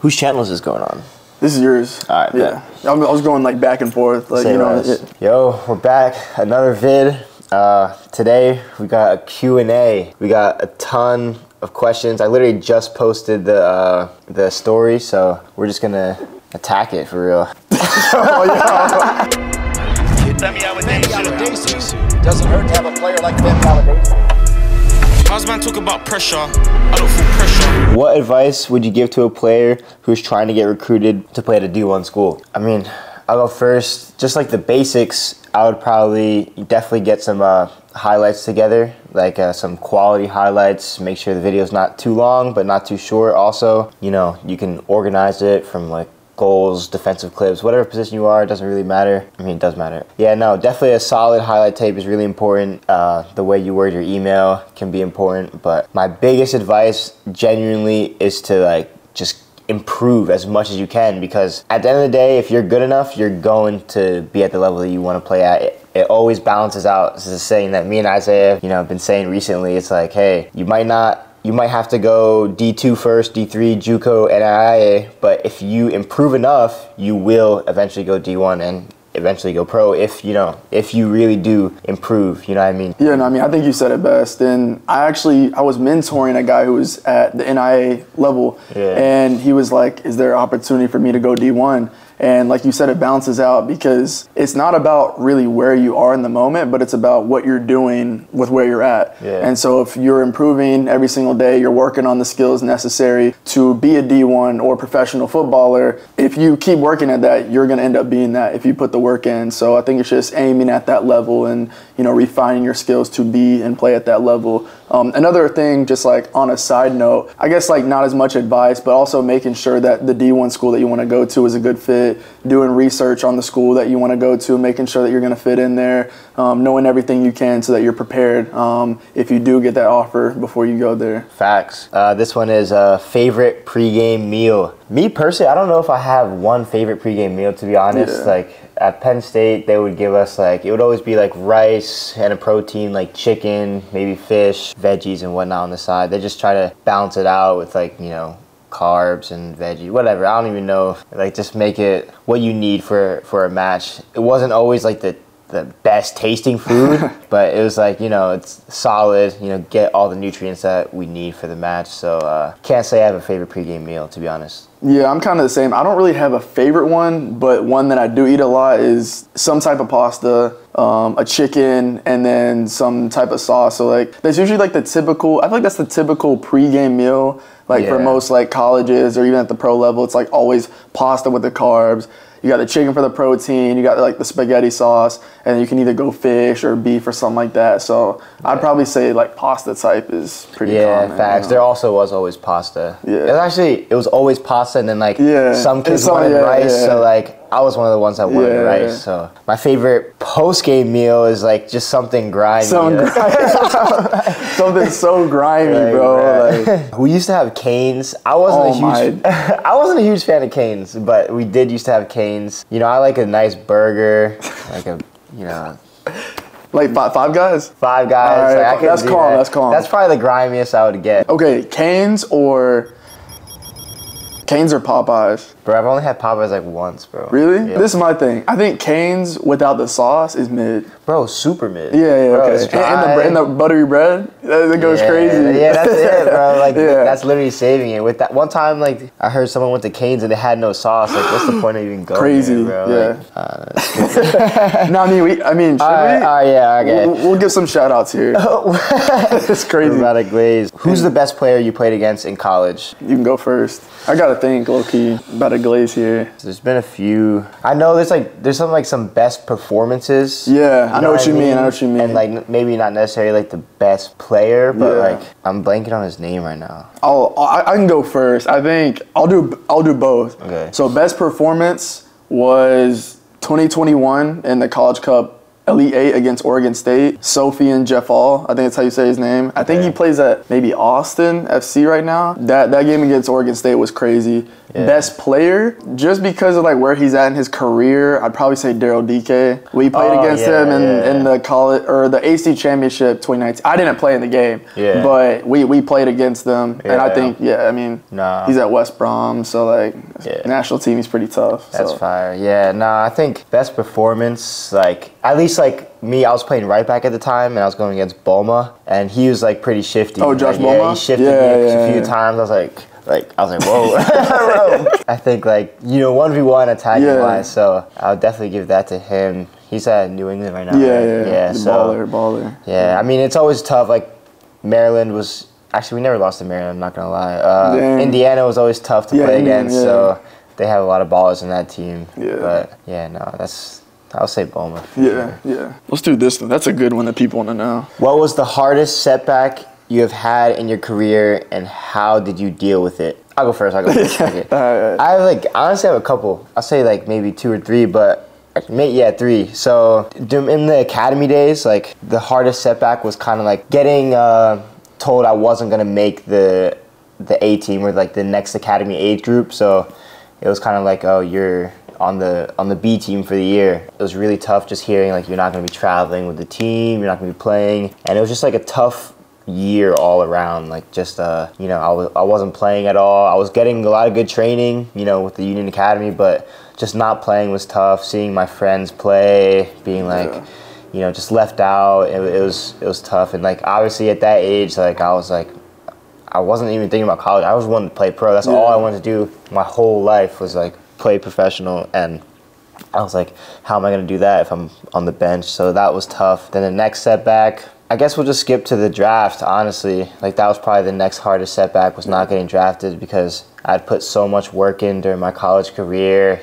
Whose channel is this going on? This is yours. All right. Yeah. I was going like back and forth. Like, Yo, we're back. Another vid. Today we got a Q&A. We got a ton of questions. I literally just posted the story, so we're just gonna attack it for real. Doesn't hurt to have a player like Ben Validation. How's man talk about pressure? I don't feel pressure. What advice would you give to a player who's trying to get recruited to play at a D1 school? I mean, I'll go first. Just like the basics, I would probably definitely get some highlights together, like some quality highlights. Make sure the video's not too long, but not too short. Also, you know, you can organize it from like goals, defensive clips, whatever position you are, it doesn't really matter. I mean, it does matter. Yeah, no, definitely a solid highlight tape is really important. The way you word your email can be important, but my biggest advice genuinely is to like just improve as much as you can, because at the end of the day, if you're good enough, you're going to be at the level that you want to play at. It always balances out. This is a saying that me and Isaiah, have been saying recently. It's like, hey, you might have to go D2 first, D3, JUCO, NIIA, but if you improve enough, you will eventually go D1 and eventually go pro if you really do improve, you know what I mean? Yeah, no, I mean, I think you said it best. And I was mentoring a guy who was at the NIA level, and he was like, is there an opportunity for me to go D1? And like you said, it balances out, because it's not about really where you are in the moment, but it's about what you're doing with where you're at. Yeah. And so if you're improving every single day, you're working on the skills necessary to be a D1 or professional footballer, if you keep working at that, you're going to end up being that if you put the work in. So I think it's just aiming at that level and, refining your skills to be and play at that level. Another thing, just like on a side note, I guess like not as much advice, but also making sure that the D1 school that you want to go to is a good fit, doing research on the school that you want to go to, making sure that you're going to fit in there, knowing everything you can so that you're prepared if you do get that offer before you go there. Facts. This one is favorite pregame meal. Me personally, I don't know if I have one favorite pregame meal, to be honest. Yeah. Like at Penn State, they would give us it would always be like rice and a protein, like chicken, maybe fish, veggies and whatnot on the side. They just try to balance it out with carbs and veggie, whatever. I don't even know. Like just make it what you need for a match. It wasn't always like the best tasting food, but it was like, it's solid, get all the nutrients that we need for the match. So can't say I have a favorite pregame meal, to be honest. Yeah, I'm kind of the same. I don't really have a favorite one, but one that I do eat a lot is some type of pasta, a chicken, and then some type of sauce. So like that's usually like the typical, I feel like that's the typical pregame meal. Like for most like colleges or even at the pro level, it's like always pasta with the carbs. You got the chicken for the protein, you got like the spaghetti sauce, and you can either go fish or beef or something like that. So I'd probably say like pasta type is pretty common. Yeah, facts. There also was always pasta. Yeah. It was always pasta, and then some kids wanted rice, so I was one of the ones that wanted rice. Yeah. So my favorite post-game meal is like just something grimy. Something so grimy, bro. We used to have Canes. I wasn't a huge fan of Canes, but we did used to have Canes. I like a nice burger, Like Five Guys? Five Guys. Right, that's calm. That's calm. That's probably the grimiest I would get. Okay, Canes or Popeyes? Bro, I've only had Popeyes like once, bro. Really? Yeah. This is my thing. I think Canes without the sauce is mid. Bro, super mid. Yeah, bro, okay. And the buttery bread, that goes crazy. Yeah, that's it, bro. That's literally saving it. With that one time, I heard someone went to Canes and they had no sauce. Like, what's the point of even going crazy, there, bro? Yeah. No, should we? Yeah, okay. We'll give some shout outs here. It's crazy. About a glaze. Who's the best player you played against in college? You can go first. I gotta think, low key, about a glaze here. There's been a few. I know there's some best performances. Yeah, I know what you mean. And maybe not necessarily the best player, but I'm blanking on his name right now. I can go first. I think I'll do both. Okay. So best performance was 2021 in the College Cup Elite Eight against Oregon State. Sophie and Jeff All, I think that's how you say his name. I think he plays at maybe Austin FC right now. That game against Oregon State was crazy. Yeah. Best player, just because of like where he's at in his career, I'd probably say Daryl DK. We played against him in the college or the AC Championship 2019. I didn't play in the game, but we played against them, and I think I mean he's at West Brom, so like national team, he's pretty tough. That's fire. Yeah, I think best performance, like at least like me, I was playing right back at the time, and I was going against Bulma, and he was like pretty shifty. Oh, Josh Bulma? Yeah, he shifted me a few times. I was like, whoa. I think, like, 1v1 attacking wise, so I would definitely give that to him. He's at New England right now. Yeah. Baller. Yeah, I mean, it's always tough. Like, Maryland was, actually, we never lost to Maryland, I'm not going to lie. Indiana was always tough to play against, so they have a lot of ballers in that team. Yeah. But, I'll say Boma. Yeah. Let's do this one. That's a good one that people want to know. What was the hardest setback you have had in your career, and how did you deal with it? I'll go first. Okay. I have honestly have a couple. I'll say like maybe 2 or 3, but 3. So in the academy days, like the hardest setback was kind of like getting told I wasn't gonna make the A team or like the next academy age group. So it was kind of like, oh, you're on the B team for the year. It was really tough just hearing like you're not gonna be traveling with the team, you're not gonna be playing, and it was just like a tough year all around. Like just I wasn't playing at all. I was getting a lot of good training with the Union Academy, but just not playing was tough. Seeing my friends play, being like just left out, it was tough. And like obviously at that age, like I wasn't even thinking about college. I was wanting to play pro. That's all I wanted to do my whole life, was like play professional. And I was like, how am I going to do that if I'm on the bench? So that was tough. Then the next setback, I guess we'll just skip to the draft, honestly. Like, that was probably the next hardest setback, was not getting drafted, because I'd put so much work in during my college career,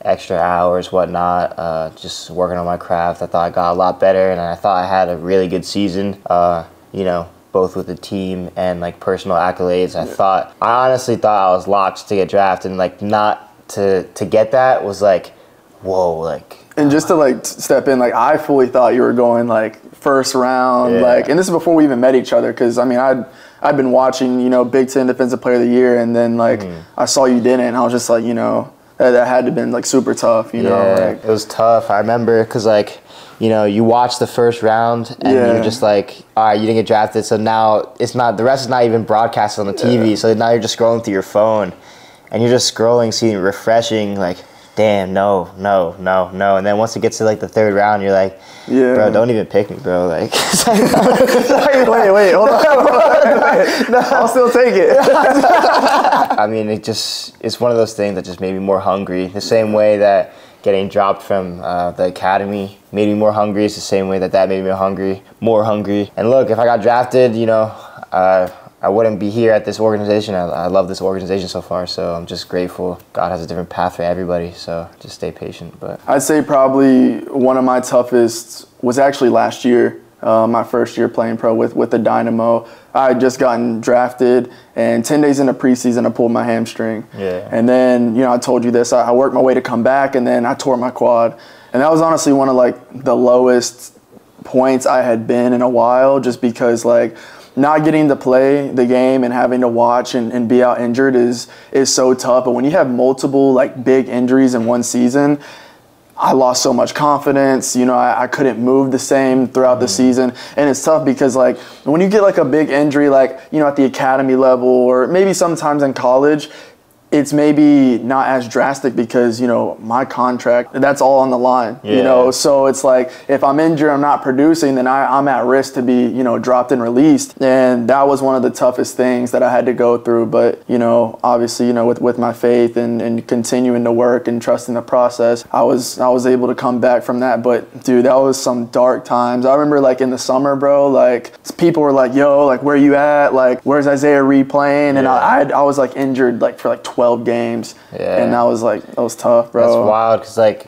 extra hours, whatnot, just working on my craft. I thought I got a lot better, and I thought I had a really good season, both with the team and, like, personal accolades. I honestly thought I was locked to get drafted, and, like, not to get that was, like, whoa, like. And just to, like, step in, like, I fully thought you were going, like, first round, like, and this is before we even met each other, because I mean I'd been watching Big Ten Defensive Player of the Year, and then like I saw you didn't, and I was just like that had to have been like super tough, like, it was tough. I remember because like you watch the first round and you're just like, all right, you didn't get drafted, so now the rest is not even broadcasted on the TV, so now you're just scrolling through your phone and you're just scrolling, seeing refreshing, like, damn, no. And then once it gets to like the third round, you're like, bro, don't even pick me, bro. Like, wait, hold on. No, I'll still take it. I mean, it's one of those things that just made me more hungry. The same way that getting dropped from the academy made me more hungry, it's the same way that made me more hungry. And look, if I got drafted, I wouldn't be here at this organization. I love this organization so far, so I'm just grateful. God has a different path for everybody, so just stay patient. But I'd say probably one of my toughest was actually last year, my first year playing pro with the Dynamo. I had just gotten drafted, and 10 days into preseason, I pulled my hamstring. And then, I told you this, I worked my way to come back, and then I tore my quad. And that was honestly one of, like, the lowest points I had been in a while, just because, like, not getting to play the game and having to watch and be out injured is so tough. But when you have multiple like big injuries in one season, I lost so much confidence. I couldn't move the same throughout the season. And it's tough because like when you get like a big injury, like, at the academy level or maybe sometimes in college, it's maybe not as drastic because, my contract, that's all on the line, so it's like if I'm injured, I'm not producing, then I'm at risk to be, dropped and released. And that was one of the toughest things that I had to go through. But, obviously, with my faith and continuing to work and trusting the process, I was able to come back from that. But dude, that was some dark times. I remember like in the summer, bro, like people were like, yo, like where you at? Like where's Isaiah Reid playing? And I was like injured like for like 12 games, and that was tough, bro. That's wild, because like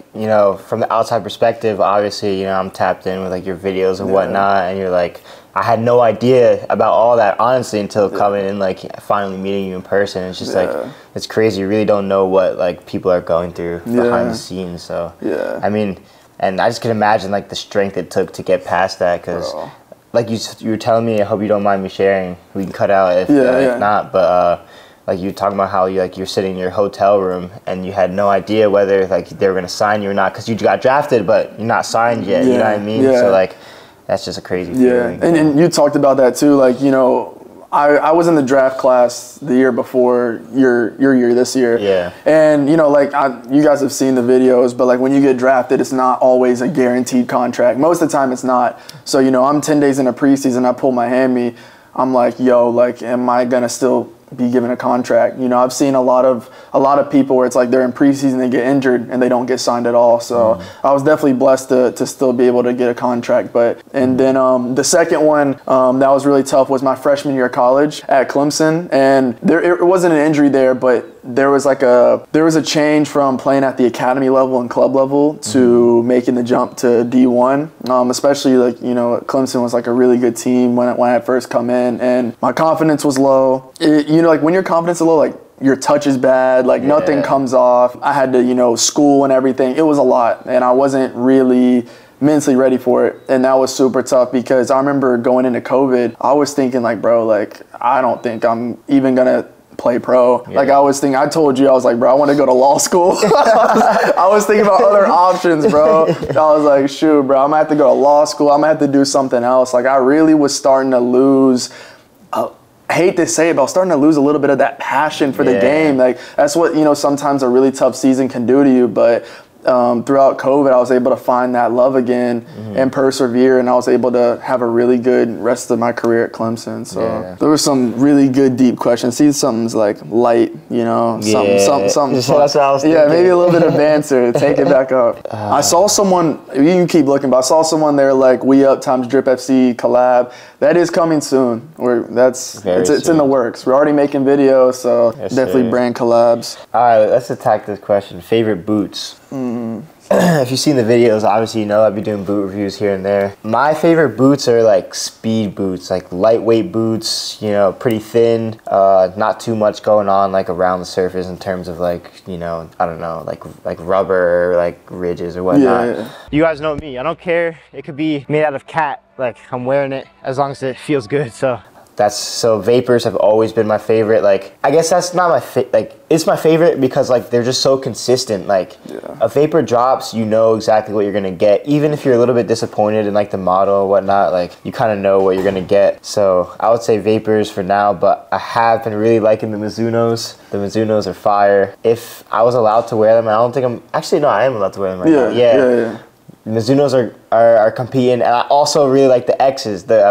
from the outside perspective, obviously I'm tapped in with like your videos and whatnot, and you're like, I had no idea about all that honestly until coming and like finally meeting you in person. It's just like, it's crazy. You really don't know what like people are going through behind the scenes. So I mean, And I just can imagine like the strength it took to get past that, because like you were telling me, I hope you don't mind me sharing. We can cut out if not, but like you were talking about how you're sitting in your hotel room and you had no idea whether like they were gonna sign you or not, because you got drafted but you're not signed yet. You know what I mean? So like that's just a crazy feeling. And you talked about that too. Like, you know, I was in the draft class the year before your year this year. Yeah. And, you know, like you guys have seen the videos, but like when you get drafted, it's not always a guaranteed contract. Most of the time it's not. So, you know, I'm 10 days into preseason, I pull my hammy. I'm like, yo, like, am I going to still be given a contract? You know, I've seen a lot of people where it's like they're in preseason, they get injured and they don't get signed at all. So I was definitely blessed to still be able to get a contract. And then the second one that was really tough was my freshman year of college at Clemson, and it wasn't an injury there, but there was a change from playing at the academy level and club level to making the jump to D1. Especially like, you know, Clemson was like a really good team when I first come in, and my confidence was low. You know, like when your confidence is low, like your touch is bad, like nothing comes off. I had to, you know, school and everything. It was a lot, and I wasn't really mentally ready for it, and that was super tough, because I remember going into COVID, I was thinking like, bro, like I don't think I'm even gonna play pro. Like I was thinking, I told you, I was like, bro, I want to go to law school. I was thinking about other options, bro. I was like, shoot, bro, I'm gonna have to go to law school. I'm gonna have to do something else. Like I really was starting to lose, I hate to say it, but I was starting to lose a little bit of that passion for the game. Like that's what, you know, sometimes a really tough season can do to you. But throughout COVID, I was able to find that love again and persevere, and I was able to have a really good rest of my career at Clemson. So there were some really good deep questions. See, something's like light, you know, something fun. That's what I was thinking. Maybe a little bit of banter. Take it back up. I saw someone, you can keep looking, but I saw someone there like We Up times Drip FC collab. That is coming soon. It's in the works. We're already making videos, so definitely brand collabs. All right, let's attack this question. Favorite boots? If you've seen the videos, obviously you know I'll be doing boot reviews here and there. My favorite boots are like speed boots, like lightweight boots, you know, pretty thin, not too much going on like around the surface in terms of like, you know, I don't know, like rubber or like ridges or whatnot. You guys know me, I don't care. It could be made out of cat, like I'm wearing it as long as it feels good. So Vapors have always been my favorite. Like, I guess that's not my it's my favorite because like they're just so consistent. Like a Vapor drops, you know exactly what you're gonna get. Even if you're a little bit disappointed in like the model or whatnot, like you kind of know what you're gonna get. So I would say Vapors for now, but I have been really liking the Mizunos. The Mizunos are fire. If I was allowed to wear them, I don't think I am allowed to wear them right now. Yeah. Mizunos are competing, and I also really like the X's. The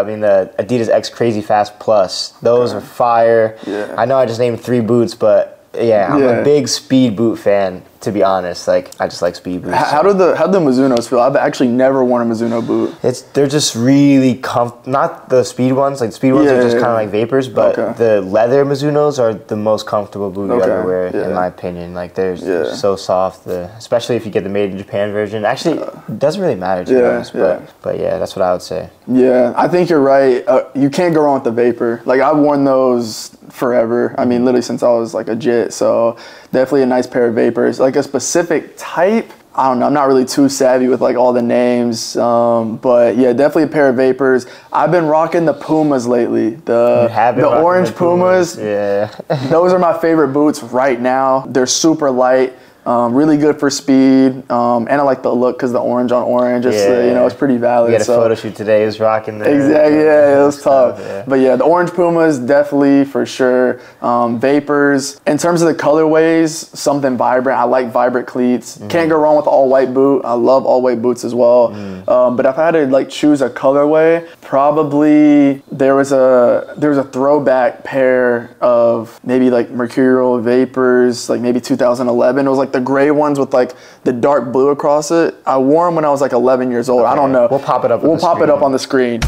Adidas X Crazy Fast Plus. Those are fire. I know I just named 3 boots, but I'm a big speed boot fan, to be honest. Like I just like speed boots. How'd the Mizunos feel? I've actually never worn a Mizuno boot. They're just really not the speed ones. Like the speed ones are just kind of like Vapors, but the leather Mizunos are the most comfortable boot you ever wear, in my opinion. Like they're so soft, especially if you get the made in Japan version. Actually, it doesn't really matter to be honest, but yeah, that's what I would say. Yeah, I think you're right. You can't go wrong with the Vapor. Like I've worn those forever. I mean, literally since I was like a jit. So definitely a nice pair of Vapors. Like a specific type, I don't know. I'm not really too savvy with like all the names, but yeah, definitely a pair of Vapors. I've been rocking the Pumas lately. The orange Pumas. Yeah, those are my favorite boots right now. They're super light. Really good for speed, and I like the look because the orange on orange, it's pretty valid. We had a photo shoot today. He was rocking the exactly. It was tough. But yeah, the orange Pumas definitely for sure. Vapors. In terms of the colorways, something vibrant. I like vibrant cleats. Can't go wrong with all white boot. I love all white boots as well. But if I had to like choose a colorway, probably there was a throwback pair of maybe like Mercurial Vapors, like maybe 2011. It was like the gray ones with like the dark blue across it. I wore them when I was like 11 years old. I don't know. We'll pop it up. We'll pop it up on the screen.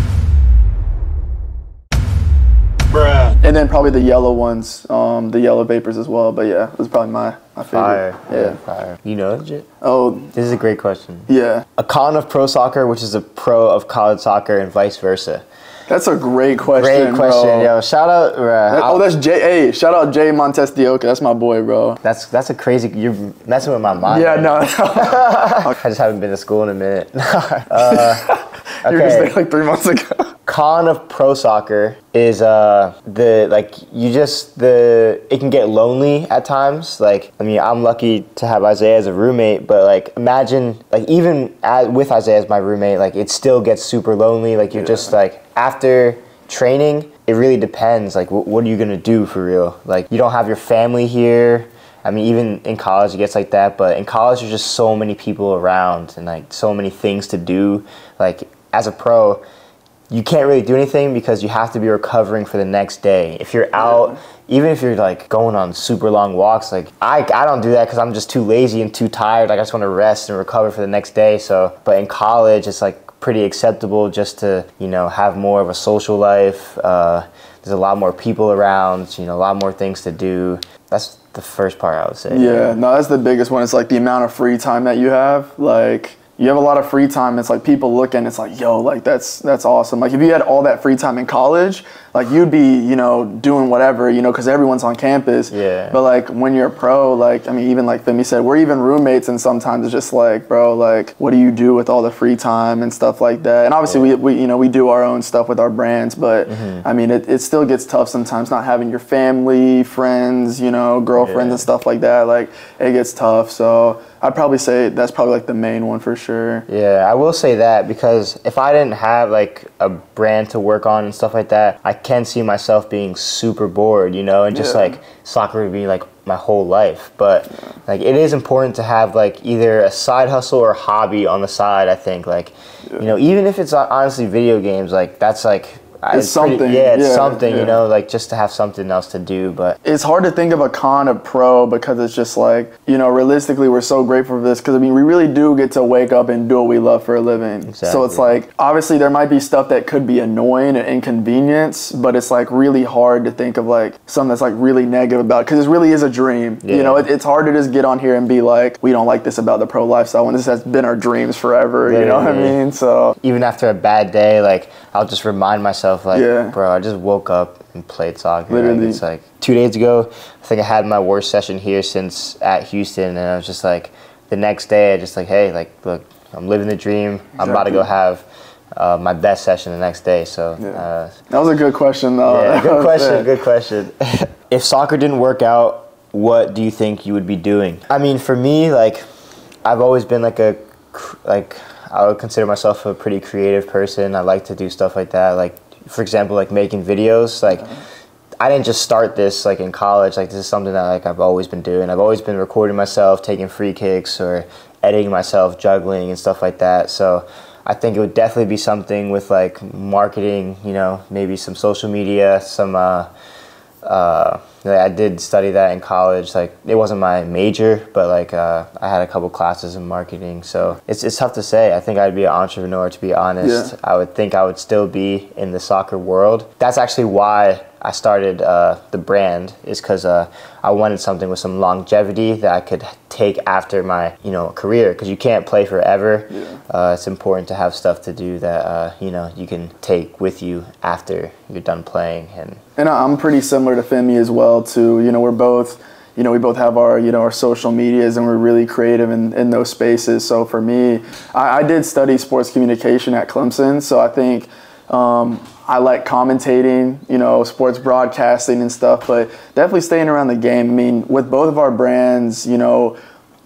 Bruh. And then probably the yellow ones, the yellow Vapors as well. But yeah, it was probably my favorite. Fire. Fire. You know legit? Oh, this is a great question. Yeah. A con of pro soccer, which is a pro of college soccer, and vice versa. That's a great question, Great question, bro. yo. Shout out. That's Jay. Hey, shout out Jay Montes Dioca. That's my boy, bro. That's a crazy. You're messing with my mind. Yeah, no. I just haven't been to school in a minute. You were just there like 3 months ago. Con of pro soccer is it can get lonely at times. Like, I mean, I'm lucky to have Isaiah as a roommate, but like imagine like with Isaiah as my roommate, like it still gets super lonely. Like you're just like after training, it really depends. Like what are you gonna do for real? Like you don't have your family here. I mean, even in college it gets like that, but in college there's just so many people around and like so many things to do. Like as a pro, you can't really do anything because you have to be recovering for the next day. If you're out, even if you're like going on super long walks, like I don't do that because I'm just too lazy and too tired. Like I just want to rest and recover for the next day. So, but in college, it's like pretty acceptable just to, you know, have more of a social life. There's a lot more people around, you know, a lot more things to do. That's the first part I would say. Yeah, no, that's the biggest one. It's like the amount of free time that you have. Like, you have a lot of free time. It's like people look and it's like, yo, like that's awesome. Like if you had all that free time in college, like you'd be, you know, doing whatever, you know, because everyone's on campus. Yeah. But like when you're a pro, like, I mean, even like Femi said, we're even roommates, and sometimes it's just like, bro, like, what do you do with all the free time and stuff like that? And obviously we you know, we do our own stuff with our brands, but I mean, it still gets tough sometimes not having your family, friends, you know, girlfriends and stuff like that. Like it gets tough. So I'd probably say that's probably like the main one for sure. Yeah, I will say that because if I didn't have like a brand to work on and stuff like that, I can see myself being super bored, you know, and just like soccer would be like my whole life. But like it is important to have like either a side hustle or hobby on the side. I think like, you know, even if it's honestly video games, like that's like, it's something. It's something, you know, like just to have something else to do. But it's hard to think of a con of pro because it's just like, you know, realistically, we're so grateful for this because, I mean, we really do get to wake up and do what we love for a living. Exactly. So it's like, obviously, there might be stuff that could be annoying and inconvenience, but it's like really hard to think of like something that's like really negative about it because it really is a dream. You know, it's hard to just get on here and be like, we don't like this about the pro lifestyle when this has been our dreams forever. You know what I mean? So even after a bad day, like I'll just remind myself, like, bro, I just woke up and played soccer. Literally. Like, it's like 2 days ago, I think I had my worst session here since at Houston, and I was just like, the next day, I just like, hey, like, look, I'm living the dream. Exactly. I'm about to go have my best session the next day. So that was a good question, though. Yeah, good question. Good question. If soccer didn't work out, what do you think you would be doing? I mean, for me, like, I've always been like I would consider myself a pretty creative person. I like to do stuff like that. Like, for example, like making videos. Like, I didn't just start this like in college. Like, this is something that like I've always been doing. I've always been recording myself, taking free kicks, or editing myself, juggling and stuff like that. So I think it would definitely be something with like marketing. You know, maybe some social media, some. I did study that in college. Like, it wasn't my major, but like I had a couple classes in marketing. So it's tough to say. I think I'd be an entrepreneur, to be honest. I would think I would still be in the soccer world. That's actually why I started the brand, is because I wanted something with some longevity that I could take after my, you know, career, because you can't play forever. It's important to have stuff to do that you know, you can take with you after you're done playing. And I'm pretty similar to Femi as well too. You know, we're both, you know, we both have our, you know, our social medias, and we're really creative in those spaces. So for me, I did study sports communication at Clemson, so I think I like commentating, you know, sports broadcasting and stuff, but definitely staying around the game. I mean, with both of our brands, you know,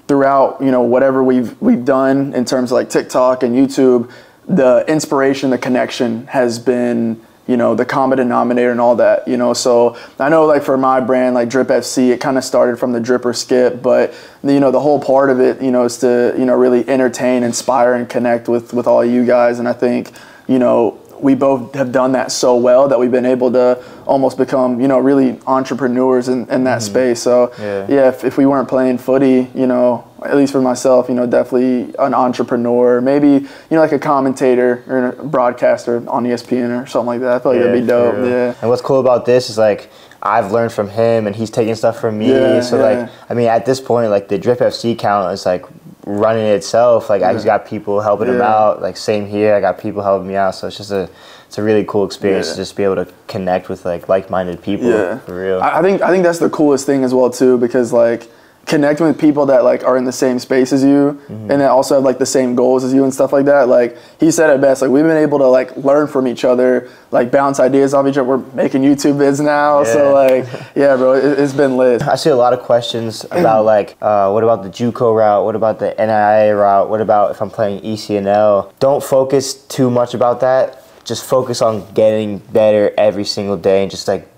throughout, you know, whatever we've done in terms of like TikTok and YouTube, the inspiration, the connection has been, you know, the common denominator and all that, you know. So I know, like, for my brand, like Drip FC, it kind of started from the drip or skip, but, you know, the whole part of it, you know, is to, you know, really entertain, inspire, and connect with all you guys. And I think, you know, we both have done that so well that we've been able to almost become, you know, really entrepreneurs in that space. So yeah, if we weren't playing footy, you know, at least for myself, you know, definitely an entrepreneur, maybe, you know, like a commentator or a broadcaster on ESPN or something like that. I feel like that'd be dope. And what's cool about this is, like, I've learned from him and he's taking stuff from me. Like, I mean, at this point, like, the Drip FC account is like running itself. Like, I just got people helping him out. Like, same here, I got people helping me out. So it's just a it's a really cool experience to just be able to connect with like-minded people. For real. I think that's the coolest thing as well too, because like connecting with people that like are in the same space as you and that also have like the same goals as you and stuff like that. Like he said it best, like we've been able to like learn from each other, like bounce ideas off each other. We're making YouTube vids now. So like, yeah, bro, it's been lit. I see a lot of questions about like, what about the JUCO route? What about the NIA route? What about if I'm playing ECNL? Don't focus too much about that. Just focus on getting better every single day and just like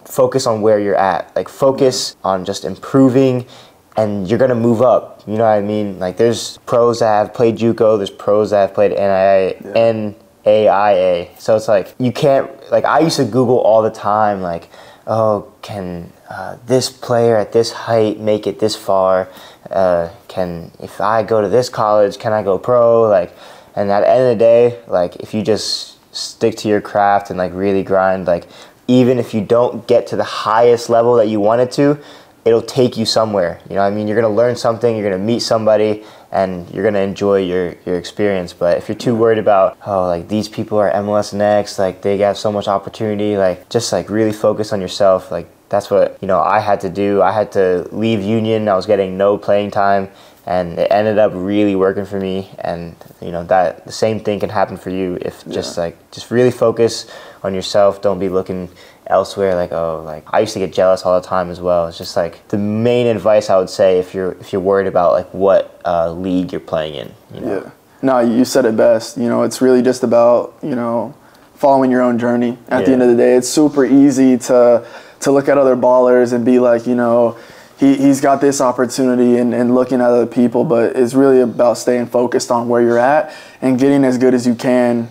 focus on where you're at. Like focus on just improving, and you're gonna move up. You know what I mean? Like there's pros that have played JUCO, there's pros that have played NAIA. So it's like you can't, like I used to Google all the time, like, oh, can this player at this height make it this far? If I go to this college, can I go pro? Like, and at the end of the day, like if you just stick to your craft and like really grind, like even if you don't get to the highest level that you wanted to, it'll take you somewhere. You know what I mean? You're going to learn something, you're going to meet somebody, and you're going to enjoy your experience. But if you're too worried about, oh, like these people are MLS next, like they have so much opportunity, like just like really focus on yourself. Like that's what, you know, I had to do. I had to leave Union. I was getting no playing time, and it ended up really working for me. And you know, that the same thing can happen for you if just really focus on yourself. Don't be looking elsewhere, like, oh, like I used to get jealous all the time as well. It's just like the main advice I would say if you're worried about like what league you're playing in, you know? Yeah. No, you said it best. You know, it's really just about, you know, following your own journey. At the end of the day, it's super easy to look at other ballers and be like, you know, he's got this opportunity and looking at other people, but it's really about staying focused on where you're at and getting as good as you can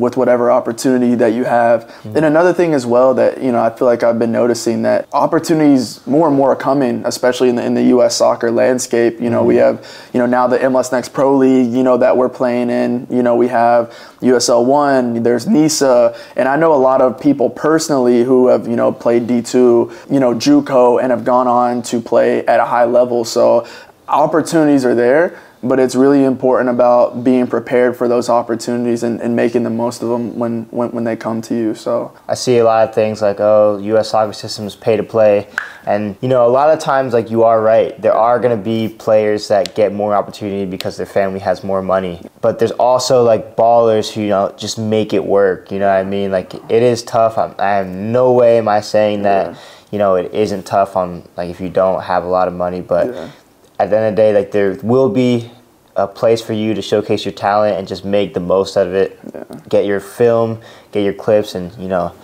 with whatever opportunity that you have. And another thing as well that, you know, I feel like I've been noticing that opportunities more and more are coming, especially in the U.S. soccer landscape. You know, we have, you know, now the MLS Next Pro League, you know, that we're playing in. You know, we have USL 1, there's NISA, and I know a lot of people personally who have, you know, played D2, you know, JUCO, and have gone on to play at a high level. So opportunities are there, but it's really important about being prepared for those opportunities and making the most of them when they come to you. So I see a lot of things like, oh, U.S. soccer system is pay to play. And, you know, a lot of times, like, you are right. There are going to be players that get more opportunity because their family has more money. But there's also, like, ballers who, you know, just make it work. You know what I mean? Like, it is tough. I have no way am I saying that, you know, it isn't tough on, like, if you don't have a lot of money. But at the end of the day, like, there will be a place for you to showcase your talent and just make the most out of it. Get your film, get your clips, and, you know,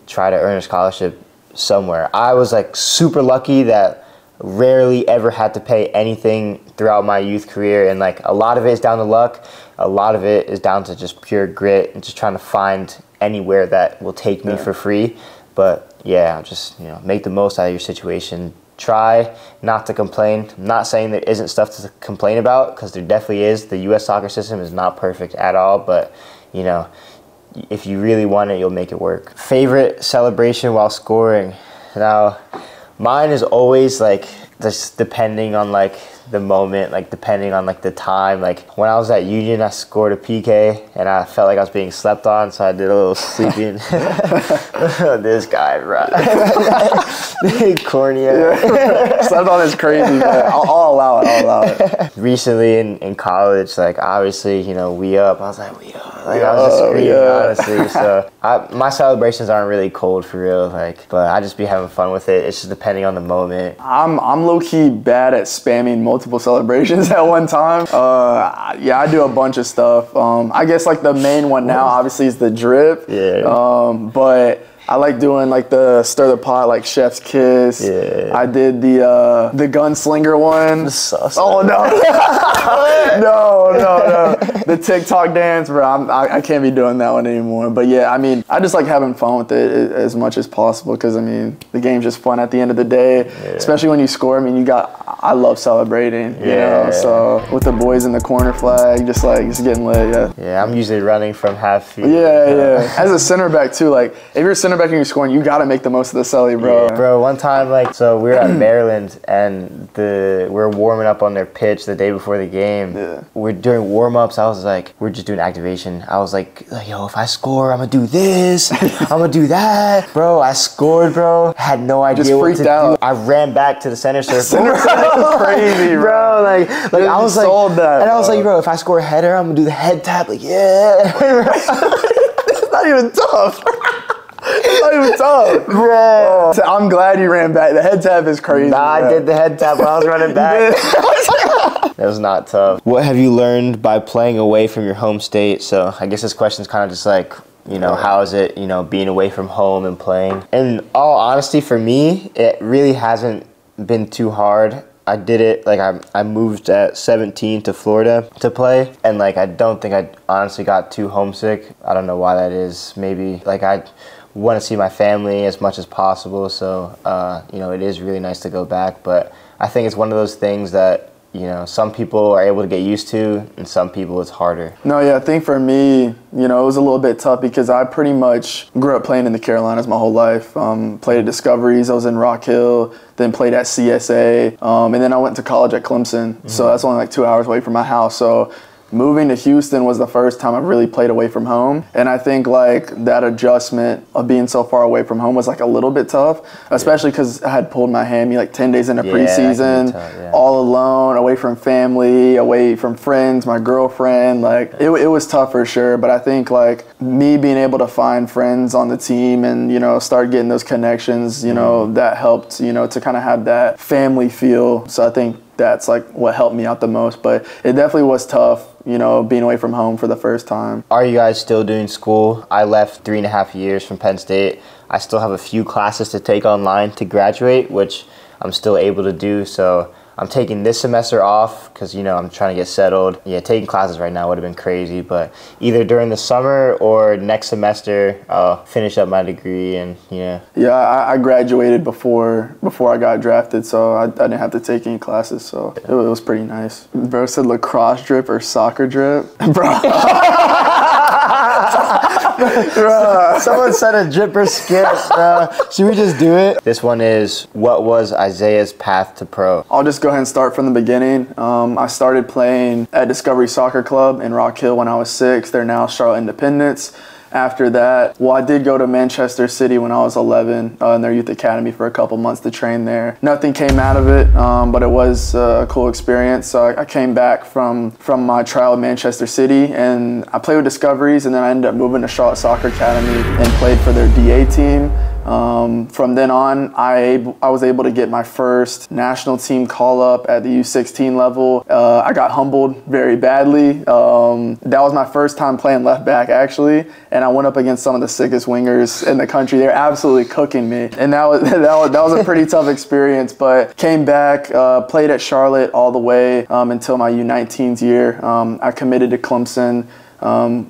try to earn a scholarship somewhere. I was like super lucky that rarely ever had to pay anything throughout my youth career, and like a lot of it is down to luck, a lot of it is down to just pure grit and just trying to find anywhere that will take me for free. But yeah, just, you know, make the most out of your situation. Try not to complain. I'm not saying there isn't stuff to complain about, because there definitely is. The U.S. soccer system is not perfect at all, but, you know, if you really want it, you'll make it work. Favorite celebration while scoring? Now, mine is always like just depending on like the moment, like depending on like the time. Like when I was at Union, I scored a PK and I felt like I was being slept on, so I did a little sleeping. This guy, bro. Corny. Slept on is crazy, but I'll allow it. Recently in college, like obviously, you know, we up. I was like, we up. Like I was just screaming, honestly. So my celebrations aren't really cold for real, like, but I just be having fun with it. It's just depending on the moment. I'm low-key bad at spamming multiple celebrations at one time. Yeah, I do a bunch of stuff. I guess like the main one now obviously is the drip. But I like doing like the stir the pot, like chef's kiss. I did the gunslinger one. Oh no. The TikTok dance, bro. I can't be doing that one anymore. But yeah, I mean, I just like having fun with it as much as possible, because I mean, the game's just fun at the end of the day, especially when you score. I mean, you got I love celebrating, you know. So with the boys in the corner flag, just getting lit, yeah. Yeah, I'm usually running from half field. Yeah. As a center back too, like if you're a center back and you're scoring, you gotta make the most of the celly, bro. Yeah, bro, one time, like, so we were at Maryland and we're warming up on their pitch the day before the game. Yeah. We're doing warm-ups. I was like, we're just doing activation. I was like, yo, if I score, I'm gonna do this. I'm gonna do that. Bro, I scored, bro. Had no idea just what to out. do. I ran back to the center circle. Crazy, bro. Like I was like, that, and I was like, bro, if I score a header, I'm gonna do the head tap. Like, yeah. It's not even tough. It's not even tough. Bro. So I'm glad you ran back. The head tap is crazy. Nah, bro. I did the head tap when I was running back. That was not tough. What have you learned by playing away from your home state? So I guess this question is kind of just like, you know, how is it, you know, being away from home and playing? In all honesty, for me, it really hasn't been too hard. I did it, like I moved at 17 to Florida to play, and like I don't think I honestly got too homesick. I don't know why that is. Maybe like I want to see my family as much as possible, so you know, it is really nice to go back. But I think it's one of those things that, you know, some people are able to get used to, and some people it's harder. No, yeah, I think for me, you know, it was a little bit tough because I pretty much grew up playing in the Carolinas my whole life. Played at Discoveries, I was in Rock Hill, then played at CSA, and then I went to college at Clemson. So that's only like 2 hours away from my house. So moving to Houston was the first time I really played away from home. And I think like that adjustment of being so far away from home was like a little bit tough, especially because I had pulled my hammy like 10 days into preseason, all alone, away from family, away from friends, my girlfriend. Like it was tough for sure. But I think like me being able to find friends on the team and, you know, start getting those connections, you know, that helped, you know, to kind of have that family feel. So I think that's like what helped me out the most. But it definitely was tough, you know, being away from home for the first time. Are you guys still doing school? I left 3.5 years from Penn State. I still have a few classes to take online to graduate, which I'm still able to do. So I'm taking this semester off because, you know, I'm trying to get settled. Yeah, taking classes right now would have been crazy, but either during the summer or next semester, I'll finish up my degree and, yeah. Yeah, I graduated before I got drafted, so I didn't have to take any classes, so it was pretty nice. Bro said lacrosse drip or soccer drip. Bro. Bro, someone said a drip or skip, bro. Should we just do it? This one is, what was Isaiah's path to pro? I'll just go ahead and start from the beginning. I started playing at Discovery Soccer Club in Rock Hill when I was 6. They're now Charlotte Independents. After that, well, I did go to Manchester City when I was 11 in their youth academy for a couple months to train there. Nothing came out of it, but it was a cool experience. So I came back from my trial at Manchester City, and I played with Discoveries, and then I ended up moving to Charlotte Soccer Academy and played for their DA team. From then on, I was able to get my first national team call-up at the U16 level. I got humbled very badly. That was my first time playing left back, actually, and I went up against some of the sickest wingers in the country. They're absolutely cooking me, and that was a pretty tough experience. But came back, played at Charlotte all the way until my U19s year. I committed to Clemson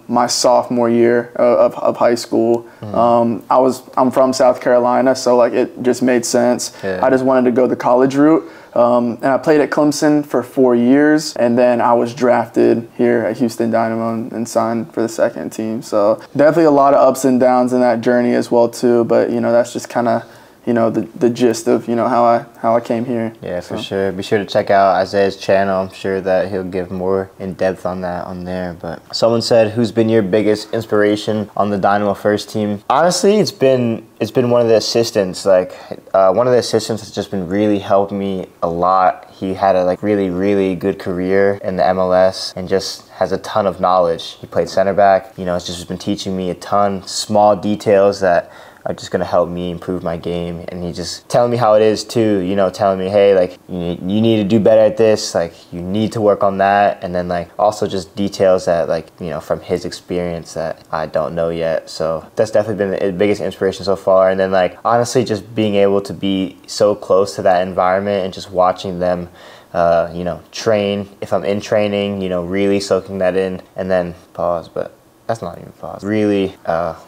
my sophomore year of high school. I'm from South Carolina, so like it just made sense. I just wanted to go the college route. And I played at Clemson for 4 years, and then I was drafted here at Houston Dynamo and signed for the second team. So definitely a lot of ups and downs in that journey as well too, but you know, that's just kind of, you know, the gist of, you know, how I came here. Yeah, for sure. Be sure to check out Isaiah's channel. I'm sure that he'll give more in depth on that on there. But someone said, who's been your biggest inspiration on the Dynamo first team? Honestly, it's been one of the assistants. Like one of the assistants has just been really helping me a lot. He had a really good career in the MLS and just has a ton of knowledge. He played center back. You know, it's just been teaching me a ton, small details that are just gonna help me improve my game. And he just telling me how it is too, you know, telling me, hey, like you need to do better at this, like you need to work on that. And then like also just details that, like, you know, from his experience that I don't know yet. So that's definitely been the biggest inspiration so far. And then like honestly just being able to be so close to that environment and just watching them you know, train, if I'm in training, you know, really soaking that in, and then pause, but That's not even possible. Really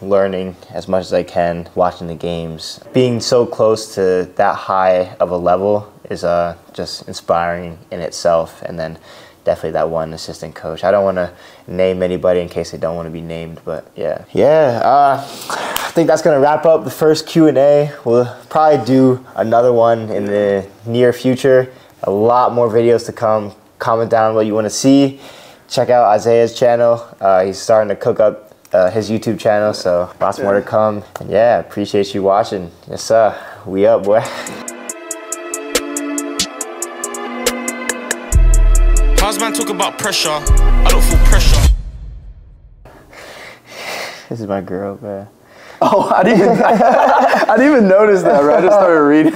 learning as much as I can, watching the games. Being so close to that high of a level is just inspiring in itself. And then definitely that one assistant coach. I don't want to name anybody in case they don't want to be named, but yeah. I think that's going to wrap up the first Q&A. We'll probably do another one in the near future. A lot more videos to come. Comment down what you want to see. Check out Isaiah's channel. He's starting to cook up his YouTube channel, so lots more to come. And yeah, appreciate you watching. Yes, sir. We up, boy. How's man talk about pressure? I don't feel pressure. This is my girl, man. Oh, I didn't even notice that, right? I just started reading.